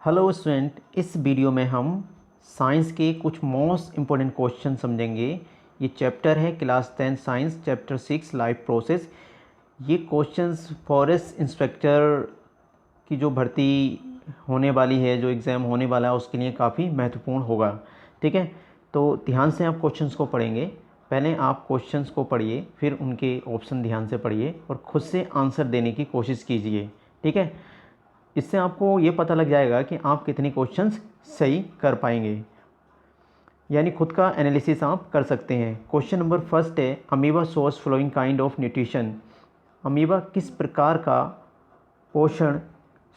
Hello student, इस video में हम साइंस के कुछ मोस्ट इम्पोर्टेंट क्वेश्चन समझेंगे। ये चैप्टर है class 10 science chapter 6 life process. ये क्वेश्चंस फॉरेस्ट इंस्पेक्टर की जो भर्ती होने वाली है, जो एग्ज़ाम होने वाला है, उसके लिए काफ़ी महत्वपूर्ण होगा। ठीक है, तो ध्यान से आप क्वेश्चंस को पढ़ेंगे। पहले आप क्वेश्चंस को पढ़िए, फिर उनके ऑप्शन ध्यान से पढ़िए और ख़ुद से आंसर देने की कोशिश कीजिए। ठीक है, इससे आपको ये पता लग जाएगा कि आप कितने क्वेश्चंस सही कर पाएंगे, यानी खुद का एनालिसिस आप कर सकते हैं। क्वेश्चन नंबर फर्स्ट है, amoeba shows following kind of nutrition. Amoeba किस प्रकार का पोषण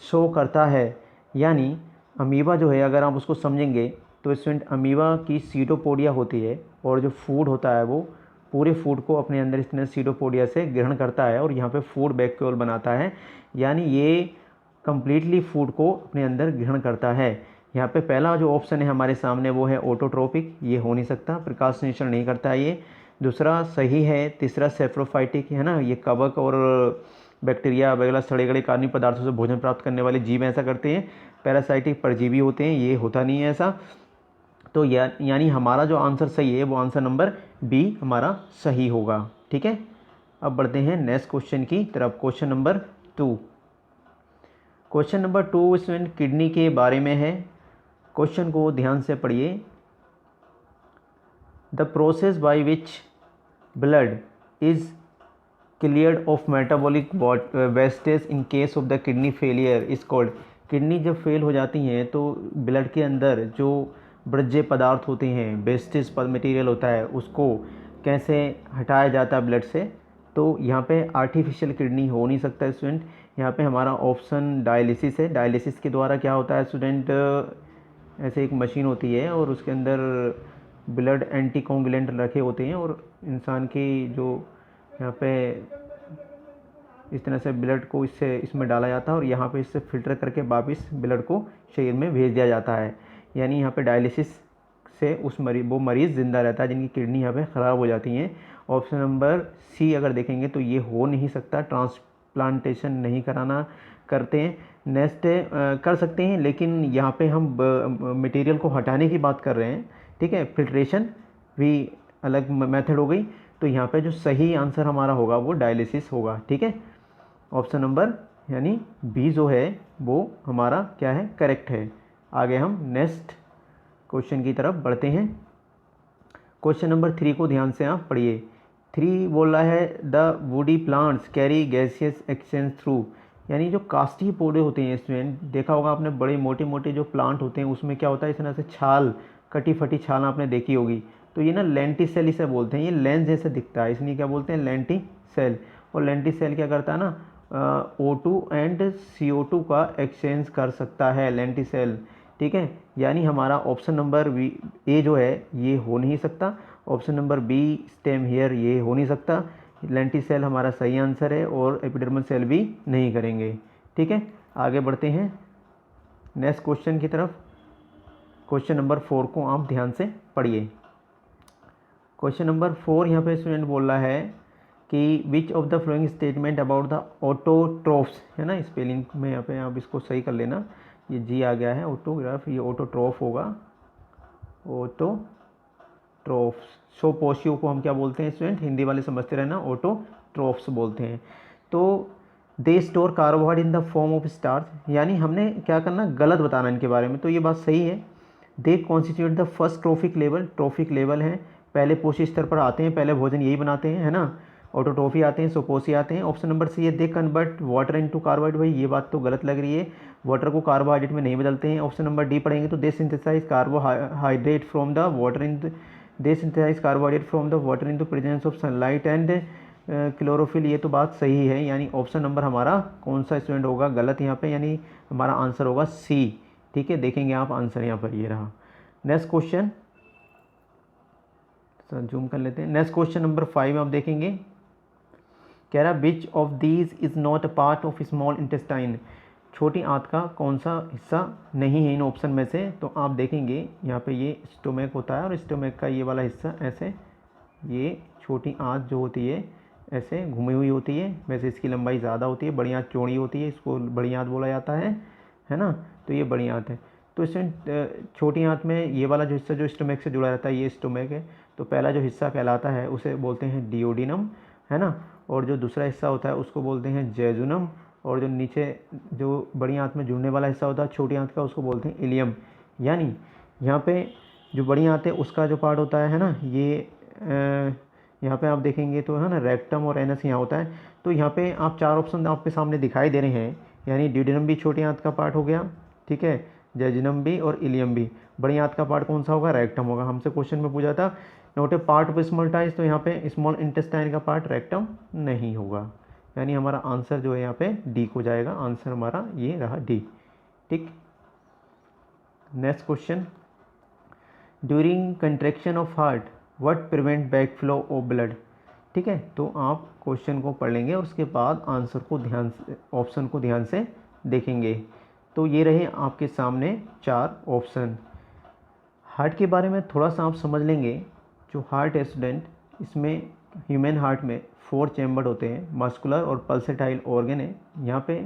शो करता है, यानी अमीबा जो है, अगर आप उसको समझेंगे तो स्टूडेंट, अमीबा की सीटोपोडिया होती है और जो फूड होता है वो पूरे फूड को अपने अंदर इस तरह सीटोपोडिया से ग्रहण करता है और यहाँ पे फूड वैक्यूल बनाता है, यानी ये कम्प्लीटली फूड को अपने अंदर ग्रहण करता है। यहाँ पे पहला जो ऑप्शन है हमारे सामने वो है ऑटोट्रोपिक, ये हो नहीं सकता, प्रकाश संश्लेषण नहीं करता है ये। दूसरा सही है। तीसरा सेप्रोफाइटिक है ना, ये कवक और बैक्टीरिया वगैरह सड़े गले कार्बनिक पदार्थों से भोजन प्राप्त करने वाले जीव ऐसा करते हैं। पैरासाइटिक परजीवी होते हैं, ये होता नहीं है ऐसा। तो यानी हमारा जो आंसर सही है वो आंसर नंबर बी हमारा सही होगा। ठीक है, अब बढ़ते हैं नेक्स्ट क्वेश्चन की तरफ। Question number 2। Question number 2 student kidney के बारे में है। क्वेश्चन को ध्यान से पढ़िए। The process by which blood is cleared of metabolic wastage in case of the kidney failure is called. Kidney जब फेल हो जाती हैं तो ब्लड के अंदर जो वर्ज्य पदार्थ होते हैं, वेस्टेज मटेरियल होता है, उसको कैसे हटाया जाता है ब्लड से। तो यहाँ पे आर्टिफिशियल किडनी हो नहीं सकता स्टूडेंट। यहाँ पे हमारा ऑप्शन डायलिसिस है। डायलिसिस के द्वारा क्या होता है स्टूडेंट, ऐसे एक मशीन होती है और उसके अंदर ब्लड एंटीकोगुलेंट रखे होते हैं और इंसान की जो यहाँ पे इस तरह से ब्लड को इसमें डाला जाता है और यहाँ पे इससे फिल्टर करके वापस ब्लड को शरीर में भेज दिया जाता है। यानी यहाँ पे डायलिसिस से वो मरीज़ ज़िंदा रहता है जिनकी किडनी यहाँ पे ख़राब हो जाती हैं। ऑप्शन नंबर सी अगर देखेंगे तो ये हो नहीं सकता, ट्रांसप्लांटेशन नहीं कराना करते हैं। नेक्स्ट कर सकते हैं, लेकिन यहाँ पे हम मटेरियल को हटाने की बात कर रहे हैं। ठीक है, फिल्ट्रेशन भी अलग मेथड हो गई। तो यहाँ पे जो सही आंसर हमारा होगा वो डायलिसिस होगा। ठीक है, ऑप्शन नंबर यानी बी जो है वो हमारा क्या है, करेक्ट है। आगे हम नेक्स्ट क्वेश्चन की तरफ बढ़ते हैं। क्वेश्चन नंबर 3 को ध्यान से आप पढ़िए। 3 बोल रहा है the woody plants carry gaseous exchange through, यानी जो काष्ठीय पौधे होते हैं स्टूडेंट, देखा होगा आपने, बड़े मोटे मोटे जो प्लांट होते हैं उसमें क्या होता है, इस तरह से छाल, कटी फटी छाल आपने देखी होगी। तो ये ना लेंटिसेल इसे बोलते हैं, ये लेंस जैसे दिखता है इसलिए क्या बोलते हैं, लेंटिसेल। और लेंटिसेल क्या करता है ना, O2 एंड CO2 का एक्सचेंज कर सकता है लेंटिसेल। ठीक है, यानी हमारा ऑप्शन नंबर ए जो है ये हो नहीं सकता। Option number B stem hair ये हो नहीं सकता। लेंटिसेल हमारा सही आंसर है और एपिडर्मल सेल भी नहीं करेंगे। ठीक है, आगे बढ़ते हैं नेक्स्ट क्वेश्चन की तरफ। क्वेश्चन नंबर 4 को आप ध्यान से पढ़िए। क्वेश्चन नंबर 4 यहाँ पे स्टूडेंट बोल रहा है कि which of the following statement about the autotrophs, है ना, स्पेलिंग में यहाँ पे आप इसको सही कर लेना, ये जी आ गया है ऑटोग्राफ, ये ऑटोट्रोफ होगा, ऑटोट्रोफ्स। सो पोशियो को हम क्या बोलते हैं स्टूडेंट, हिंदी वाले समझते रहना, ऑटोट्रोफ्स बोलते हैं। तो they store carbohydrate in the form of starch, यानी हमने क्या करना, गलत बताना इनके बारे में। तो ये बात सही है। They constitute the first trophic level, trophic level है, पहले पोषी स्तर पर आते हैं, पहले भोजन यही बनाते हैं, है ना। ऑटोट्रोफी आते हैं, सुपोसी आते हैं। ऑप्शन नंबर सी है they convert water into carbohydrate, भाई ये बात तो गलत लग रही है, वाटर को कार्बोहाइड्रेट में नहीं बदलते हैं। ऑप्शन नंबर डी पढ़ेंगे तो they synthesize carbohydrate from the water in they synthesize carbohydrate from the water in the presence of sunlight and chlorophyll, ये तो बात सही है। यानी ऑप्शन नंबर हमारा कौन सा स्टूडेंट होगा गलत यहाँ पे, यानी हमारा आंसर होगा सी। ठीक है, देखेंगे आप आंसर यहाँ पर ये रहा। नेक्स्ट क्वेश्चन जूम कर लेते हैं। नेक्स्ट क्वेश्चन नंबर 5 आप देखेंगे, कह रहा which of these is not a part of small intestine, छोटी आंत का कौन सा हिस्सा नहीं है इन ऑप्शन में से। तो आप देखेंगे यहाँ पे ये स्टोमक होता है और स्टोमक का ये वाला हिस्सा ऐसे, ये छोटी आंत जो होती है ऐसे घूमी हुई होती है, वैसे इसकी लंबाई ज़्यादा होती है, बड़ी आंत चौड़ी होती है, इसको बड़ी आंत बोला जाता है ना। तो ये बड़ी आंत है। तो इसमें छोटी आंत में ये वाला जो हिस्सा जो स्टोमक से जुड़ा रहता है ये स्टोमक है, तो पहला जो हिस्सा कहलाता है उसे बोलते हैं डिओडिनम, है ना, और जो दूसरा हिस्सा होता है उसको बोलते हैं जेजुनम, और जो नीचे जो बड़ी आंत में जुड़ने वाला हिस्सा होता है छोटी आंत का उसको बोलते हैं इलियम। यानी यहाँ पे जो बड़ी आंत है उसका जो पार्ट होता है ना, ये यहाँ पे आप देखेंगे तो है ना रेक्टम और एनस यहाँ होता है। तो यहाँ पे आप 4 ऑप्शन आपके सामने दिखाई दे रहे हैं, यानी ड्यूडेनम भी छोटी आंत का पार्ट हो गया, ठीक है, जेजुनम भी और इलियम भी। बड़ी आंत का पार्ट कौन सा होगा? रेक्टम होगा। हमसे क्वेश्चन में पूछा था note A part of small ties, तो यहाँ पे स्मॉल इंटेस्टाइन का पार्ट रेक्टम नहीं होगा, यानी हमारा आंसर जो है यहाँ पे डी को जाएगा। आंसर हमारा ये रहा डी। ठीक, next question, during contraction of heart what prevent back flow of blood. ठीक है, तो आप क्वेश्चन को पढ़ लेंगे और उसके बाद आंसर को ध्यान से, ऑप्शन को ध्यान से देखेंगे। तो ये रहे आपके सामने 4 ऑप्शन। हार्ट के बारे में थोड़ा सा आप समझ लेंगे। जो हार्ट है स्टूडेंट, इसमें ह्यूमन हार्ट में 4 चैम्बर होते हैं, मस्कुलर और पल्सेटाइल ऑर्गन है। यहाँ पे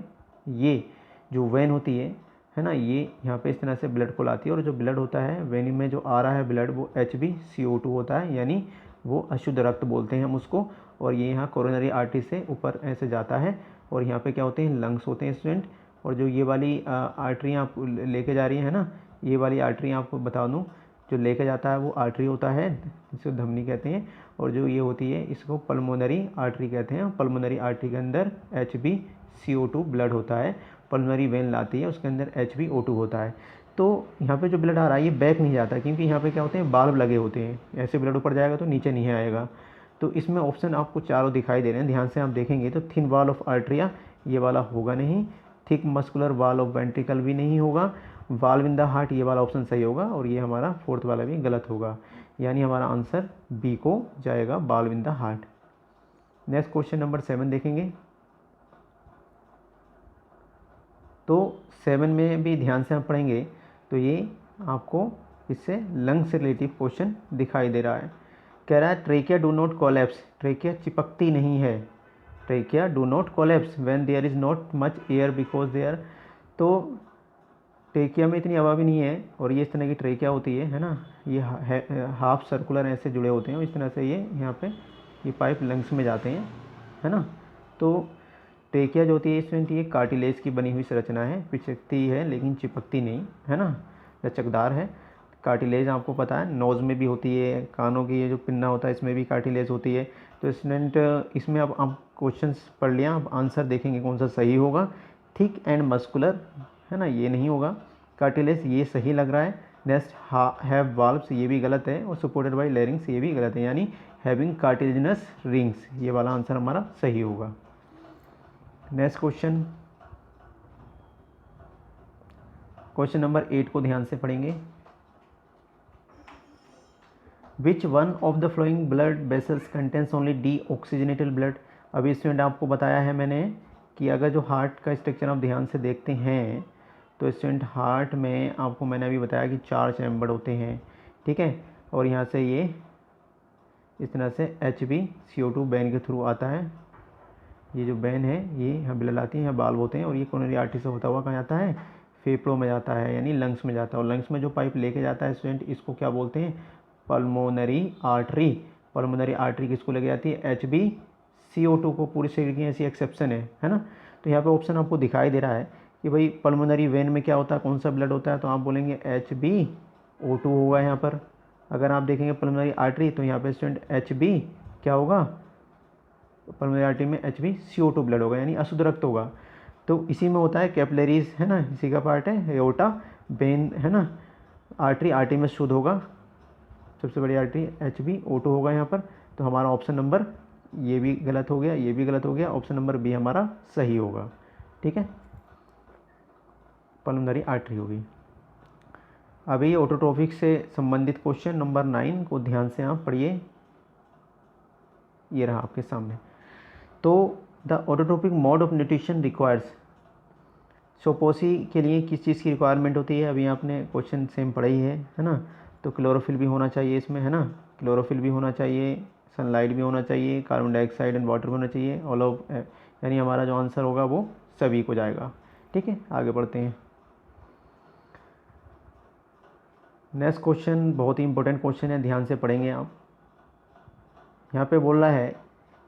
ये जो वेन होती है ना, ये यहाँ पे इस तरह से ब्लड को लाती है, और जो ब्लड होता है वेन में जो आ रहा है ब्लड वो HbCO2 होता है, यानी वो अशुद्ध रक्त बोलते हैं हम उसको। और ये यहाँ कोरोनरी आर्टरी से ऊपर ऐसे जाता है, और यहाँ पे क्या होते हैं? लंग्स होते हैं स्टूडेंट। और जो ये वाली आर्टरी आप लेके जा रही है ना, ये वाली आर्टरी आपको बता दूँ, जो लेके जाता है वो आर्टरी होता है जिसको धमनी कहते हैं, और जो ये होती है इसको पल्मोनरी आर्टरी कहते हैं। पल्मोनरी आर्टरी के अंदर HbCO2 ब्लड होता है। पल्मोनरी वेन लाती है, उसके अंदर HbO2 होता है। तो यहाँ पे जो ब्लड आ रहा है ये बैक नहीं जाता, क्योंकि यहाँ पे क्या होते हैं? बाल्ब लगे होते हैं, ऐसे ब्लड ऊपर जाएगा तो नीचे नहीं आएगा। तो इसमें ऑप्शन आपको चारों दिखाई दे रहे हैं, ध्यान से आप देखेंगे तो थिन वॉल ऑफ आर्टरिया ये वाला होगा नहीं, thick muscular wall of ventricle भी नहीं होगा, वाल्व इन द हार्ट ये वाला ऑप्शन सही होगा, और ये हमारा 4th वाला भी गलत होगा, यानी हमारा आंसर बी को जाएगा, valve in the heart. Next question number 7 देखेंगे। तो 7 में भी ध्यान से आप पढ़ेंगे तो ये आपको इससे लंग से रिलेटिव क्वेश्चन दिखाई दे रहा है। कह रहा है trachea do not collapse, trachea चिपकती नहीं है, trachea do not collapse when there is not much air because there. तो ट्रेकिया में इतनी हवा भी नहीं है, और ये इस तरह की ट्रेकिया होती है ना, ये हाफ सर्कुलर ऐसे जुड़े होते हैं, इस तरह से ये यहाँ पे ये पाइप लंग्स में जाते हैं, है ना। तो ट्रेकिया जो होती है इसमें ये कार्टिलेज की बनी हुई संरचना है, पिचकती है लेकिन चिपकती नहीं, है ना, लचकदार है। कार्टिलेज आपको पता है नोज़ में भी होती है, कानों की ये जो पिन्ना होता है इसमें भी कार्टिलेज होती है। तो स्टूडेंट इसमें अब आप क्वेश्चंस पढ़ लिया, अब आंसर देखेंगे कौन सा सही होगा। थिक एंड मस्कुलर, है ना, ये नहीं होगा। कार्टिलेज ये सही लग रहा है। नेक्स्ट हैव वाल्व्स ये भी गलत है, और सपोर्टेड बाय लेरिंग्स ये भी गलत है, यानी हैविंग कार्टिलेजिनस रिंग्स ये वाला आंसर हमारा सही होगा। नेक्स्ट क्वेश्चन, क्वेश्चन नंबर 8 को ध्यान से पढ़ेंगे। Which one of the flowing blood vessels contains only D oxygenated blood. अभी स्टूडेंट आपको बताया है मैंने कि अगर जो हार्ट का स्ट्रक्चर आप ध्यान से देखते हैं तो स्टूडेंट हार्ट में आपको मैंने अभी बताया कि 4 चैम्बर होते हैं, ठीक है, और यहाँ से ये इस तरह से HbCO2 बैन के थ्रू आता है। ये जो बैन है ये यहाँ ब्लड आती है, यहाँ बाल्व होते हैं, और ये कोरोनरी आर्टरी से होता हुआ कहाँ जाता है? फेफड़ों में जाता है, यानी लंग्स में जाता है। और लंग्स में जो पाइप लेके जाता है स्टूडेंट इसको क्या बोलते हैं? Pulmonary artery. पल्मोनरी आर्टरी किसको लेके जाती है? HbCO2 को। पूरे शरीर की ऐसी एक्सेप्शन है ना। तो यहाँ पे ऑप्शन आपको दिखाई दे रहा है कि भाई पल्मोनरी वेन में क्या होता है, कौन सा ब्लड होता है, तो आप बोलेंगे HbO2 होगा यहाँ पर। अगर आप देखेंगे पल्मोनरी आर्टरी तो यहाँ पे स्टूडेंट HB क्या होगा? पल्मोनरी आर्टरी में HbCO2 ब्लड होगा, यानी अशुद्ध रक्त होगा। तो इसी में होता है कैपिलरीज, है ना, इसी का पार्ट है एओर्टा, वेन, है ना, आर्टरी में शुद्ध होगा, सबसे बड़ी आर्टरी HbO2 होगा यहाँ पर। तो हमारा ऑप्शन नंबर ये भी गलत हो गया, ये भी गलत हो गया, ऑप्शन नंबर बी हमारा सही होगा, ठीक है, पल्मोनरी आर्टरी होगी। अभी ऑटोट्रोफिक से संबंधित क्वेश्चन नंबर 9 को ध्यान से आप पढ़िए, ये रहा आपके सामने। तो the autotrophic mode of nutrition requires, सोपोसी के लिए किस चीज़ की रिक्वायरमेंट होती है? अभी आपने क्वेश्चन सेम पढ़ा ही है ना। तो क्लोरोफिल भी होना चाहिए इसमें, है ना, क्लोरोफिल भी होना चाहिए, सनलाइट भी होना चाहिए, कार्बन डाइऑक्साइड एंड वाटर भी होना चाहिए, ऑल ऑफ, यानी हमारा जो आंसर होगा वो सभी को जाएगा, ठीक है। आगे बढ़ते हैं। नेक्स्ट क्वेश्चन बहुत ही इंपॉर्टेंट क्वेश्चन है, ध्यान से पढ़ेंगे आप। यहाँ पे बोल रहा है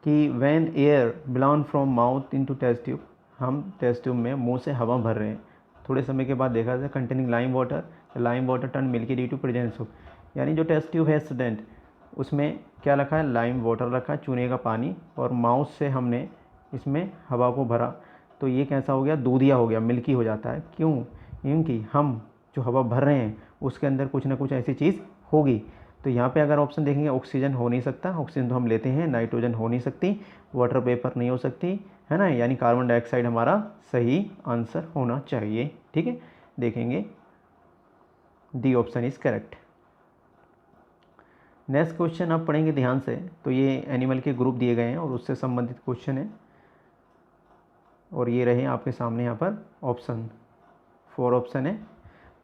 कि when air blown from mouth into test tube, हम टेस्ट ट्यूब में मुंह से हवा भर रहे हैं, थोड़े समय के बाद देखा जाए containing lime water turn milky due to presence of, यानी जो टेस्ट ट्यूब है स्टूडेंट, उसमें क्या रखा है, लाइम वाटर रखा है, चूने का पानी, और माउथ से हमने इसमें हवा को भरा, तो ये कैसा हो गया, दूधिया हो गया, मिल्की हो जाता है। क्यों? क्योंकि हम जो हवा भर रहे हैं उसके अंदर कुछ ना कुछ ऐसी चीज़ होगी। तो यहाँ पे अगर ऑप्शन देखेंगे, ऑक्सीजन हो नहीं सकता, ऑक्सीजन तो हम लेते हैं, नाइट्रोजन हो नहीं सकती, वाटर वेपर नहीं हो सकती, है ना, यानी कार्बन डाइऑक्साइड हमारा सही आंसर होना चाहिए। ठीक है, देखेंगे D option is correct. Next question आप पढ़ेंगे ध्यान से, तो ये एनिमल के ग्रुप दिए गए हैं और उससे संबंधित क्वेश्चन है, और ये रहे आपके सामने यहाँ पर ऑप्शन, 4 ऑप्शन है।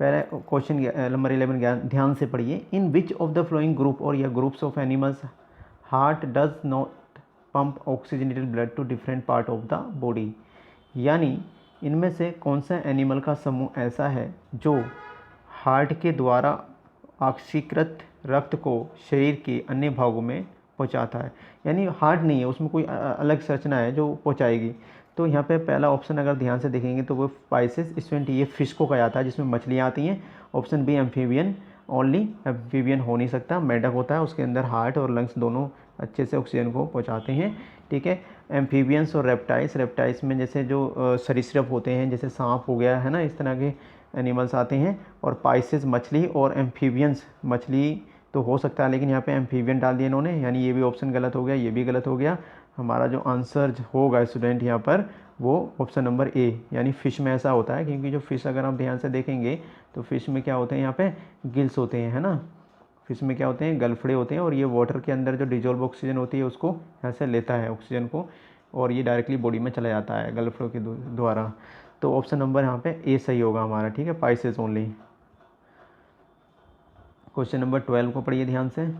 पहले क्वेश्चन नंबर 11 ध्यान से पढ़िए। In which of the following group और या groups of animals heart does not pump oxygenated blood to different part of the body, यानी इनमें से कौन सा एनिमल का समूह ऐसा है जो हार्ट के द्वारा ऑक्सीकृत रक्त को शरीर के अन्य भागों में पहुंचाता है, यानी हार्ट नहीं है उसमें, कोई अलग संरचना है जो पहुंचाएगी। तो यहाँ पे पहला ऑप्शन अगर ध्यान से देखेंगे तो वो पाइसेस स्टूडेंट, ये फिश को कहा जाता है जिसमें मछलियाँ आती हैं। Option B amphibian, only amphibian हो नहीं सकता, मेंढक होता है, उसके अंदर हार्ट और लंग्स दोनों अच्छे से ऑक्सीजन को पहुँचाते हैं। ठीक है, एम्फीबियंस और रेप्टाइल्स में जैसे जो सरीसृप होते हैं, जैसे सांप हो गया है ना, इस तरह के एनिमल्स आते हैं। और पाइसेस मछली, और एम्फीबियंस मछली तो हो सकता है, लेकिन यहाँ पे एम्फीबियन डाल दिया इन्होंने, यानी ये भी ऑप्शन गलत हो गया, ये भी गलत हो गया। हमारा जो आंसर होगा स्टूडेंट यहाँ पर वो ऑप्शन नंबर ए, यानी फ़िश में ऐसा होता है, क्योंकि जो फ़िश अगर आप ध्यान से देखेंगे तो फ़िश में क्या होते हैं, यहाँ पे गिल्स होते हैं, है ना, फ़िश में क्या होते हैं, गलफड़े होते हैं, और ये वाटर के अंदर जो डिजोल्व ऑक्सीजन होती है उसको यहाँ से लेता है ऑक्सीजन को, और ये डायरेक्टली बॉडी में चला जाता है गलफड़ों के द्वारा। तो ऑप्शन नंबर यहाँ पे ए सही होगा हमारा। ठीक है, पाइसेस ओनली। क्वेश्चन नंबर 12 को पढ़िए ध्यान से।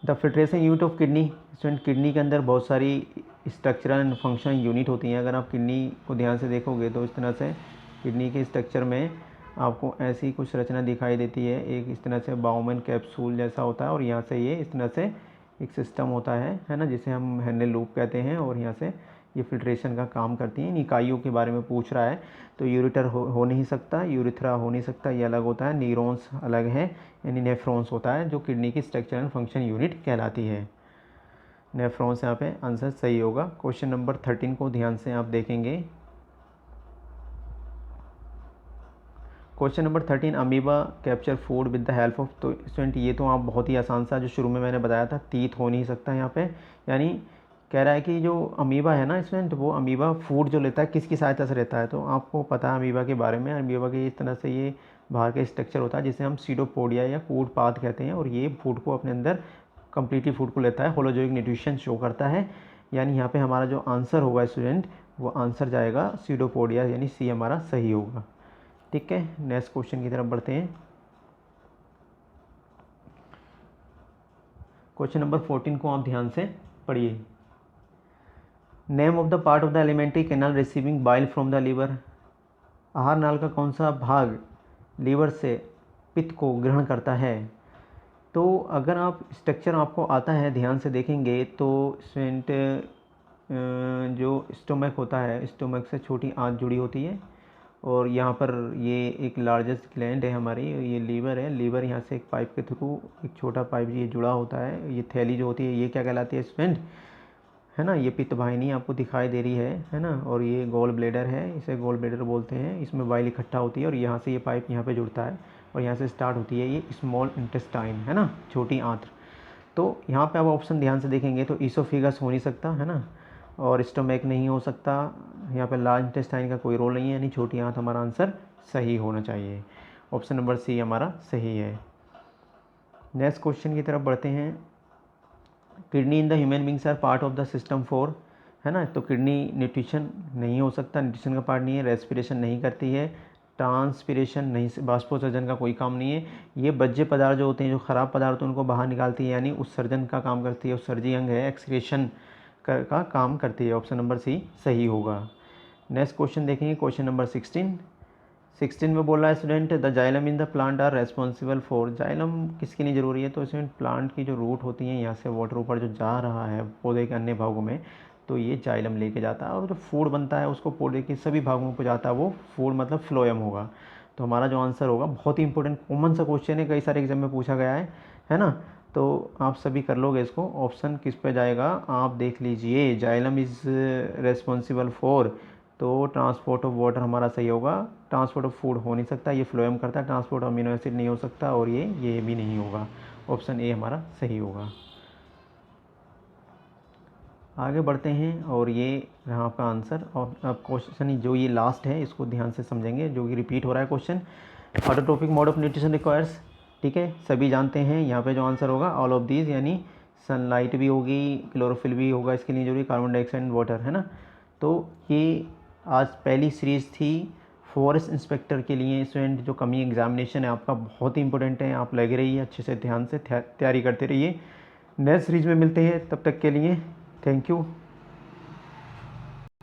The filtration unit of kidney, student kidney के अंदर बहुत सारी स्ट्रक्चरल एंड फंक्शनल यूनिट होती हैं। अगर आप किडनी को ध्यान से देखोगे तो इस तरह से किडनी के स्ट्रक्चर में आपको ऐसी कुछ रचना दिखाई देती है, एक इस तरह से बाउमन कैप्सूल जैसा होता है, और यहाँ से ये इस तरह से एक सिस्टम होता है ना, जिसे हम हैंडल लूप कहते हैं, और यहाँ से ये फिल्ट्रेशन का काम करती हैं। इन इकाइयों के बारे में पूछ रहा है, तो यूरेटर हो नहीं सकता, यूरिथ्रा हो नहीं सकता, ये अलग होता है, न्यूरॉन्स अलग है, यानी नेफ्रॉन्स होता है, जो किडनी की स्ट्रक्चर एंड फंक्शन यूनिट कहलाती है। नेफ्रॉन्स यहाँ पे आंसर सही होगा। क्वेश्चन नंबर 13 को ध्यान से आप देखेंगे। Question number 13, amoeba capture food with the help of, तो स्टूडेंट ये तो आप बहुत ही आसान सा, जो शुरू में मैंने बताया था, तीत हो नहीं सकता यहाँ पे, यानी कह रहा है कि जो अमीबा है ना स्टूडेंट, वो अमीबा फूड जो लेता है किसकी सहायता से लेता है, तो आपको पता है अमीबा के बारे में। अमीबा के इस तरह से ये बाहर का स्ट्रक्चर होता है जिसे हम सीडोपोडिया या कूड पाथ कहते हैं, और ये फूड को अपने अंदर कम्प्लीटली फूड को लेता है, होलोजोइक न्यूट्रिशन शो करता है, यानी यहाँ पे हमारा जो आंसर होगा स्टूडेंट, वो आंसर जाएगा सीडोपोडिया, यानी सी हमारा सही होगा। ठीक है, नेक्स्ट क्वेश्चन की तरफ बढ़ते हैं। क्वेश्चन नंबर 14 को आप ध्यान से पढ़िए। Name of the part of the alimentary canal receiving bile from the liver, आहार नाल का कौन सा भाग लीवर से पित्त को ग्रहण करता है। तो अगर आप स्ट्रक्चर आपको आता है, ध्यान से देखेंगे तो स्टूडेंट जो स्टोमक होता है, स्टोमक से छोटी आंत जुड़ी होती है, और यहाँ पर ये एक लार्जेस्ट ग्लैंड है हमारी, ये लीवर है, लीवर यहाँ से एक पाइप के थ्रू, एक छोटा पाइप ये जुड़ा होता है, ये थैली जो होती है ये क्या कहलाती है स्टूडेंट, है ना, ये पित्त वाहिनी आपको दिखाई दे रही है ना, और ये गोल ब्लेडर है, इसे गोल ब्लेडर बोलते हैं, इसमें बाइल इकट्ठा होती है, और यहाँ से ये पाइप यहाँ पे जुड़ता है, और यहाँ से स्टार्ट होती है ये स्मॉल इंटेस्टाइन, है ना, छोटी आंत्र। तो यहाँ पे आप ऑप्शन ध्यान से देखेंगे तो ईसोफिगस हो नहीं सकता, है ना, और स्टोमैक नहीं हो सकता, यहाँ पे लार्ज इंटेस्टाइन का कोई रोल नहीं है, यानी छोटी आंत हमारा आंसर सही होना चाहिए। ऑप्शन नंबर सी हमारा सही है। नेक्स्ट क्वेश्चन की तरफ बढ़ते हैं। Kidney in the human beings are part of the system 4, है ना, तो किडनी न्यूट्रिशन नहीं हो सकता, न्यूट्रिशन का पार्ट नहीं है, रेस्पिरेशन नहीं करती है, ट्रांसपिरेशन नहीं, बाष्पोत्सर्जन का कोई काम नहीं है, ये बज्य पदार्थ जो होते हैं, जो ख़राब पदार्थ हैं उनको बाहर निकालती है, यानी उत्सर्जन का काम करती है, उत्सर्जी अंग है, एक्सक्रीशन का काम करती है। ऑप्शन नंबर सी सही होगा। नेक्स्ट क्वेश्चन देखेंगे, क्वेश्चन नंबर 16, 16 में बोल रहा है student, the xylem in the plant are responsible for, xylem किसके लिए ज़रूरी है, तो स्टूडेंट प्लांट की जो रूट होती है यहाँ से वाटर ऊपर जो जा रहा है पौधे के अन्य भागों में, तो ये जाइलम लेके जाता है, और जो फूड बनता है उसको पौधे के सभी भागों में पहुँचाता है, वो फूड मतलब फ्लोएम होगा। तो हमारा जो आंसर होगा, बहुत ही इंपॉर्टेंट कॉमन सा क्वेश्चन है, कई सारे एग्जाम में पूछा गया है ना, तो आप सभी कर लोगे इसको। ऑप्शन किस पे जाएगा आप देख लीजिए, जाइलम इज़ रेस्पॉन्सिबल फॉर, तो ट्रांसपोर्ट ऑफ वाटर हमारा सही होगा। ट्रांसपोर्ट ऑफ फूड हो नहीं सकता, ये फ्लोएम करता है, ट्रांसपोर्ट अमीनो एसिड नहीं हो सकता, और ये भी नहीं होगा, ऑप्शन ए हमारा सही होगा। आगे बढ़ते हैं, और ये रहा आपका आंसर। और अब क्वेश्चन जो ये लास्ट है इसको ध्यान से समझेंगे, जो कि रिपीट हो रहा है question, autotrophic mode of nutrition requires, ठीक है, सभी जानते हैं। यहाँ पे जो आंसर होगा ऑल ऑफ दीज, यानी सनलाइट भी होगी, क्लोरोफिल भी होगा इसके लिए जरूरी, कार्बन डाइऑक्साइड वाटर, है ना। तो ये आज पहली सीरीज़ थी फॉरेस्ट इंस्पेक्टर के लिए। स्टूडेंट जो कमिंग एग्जामिनेशन है आपका बहुत ही इंपॉर्टेंट है, आप लगे रहिए अच्छे से, ध्यान से तैयारी करते रहिए। नेक्स्ट सीरीज में मिलते हैं, तब तक के लिए थैंक यू।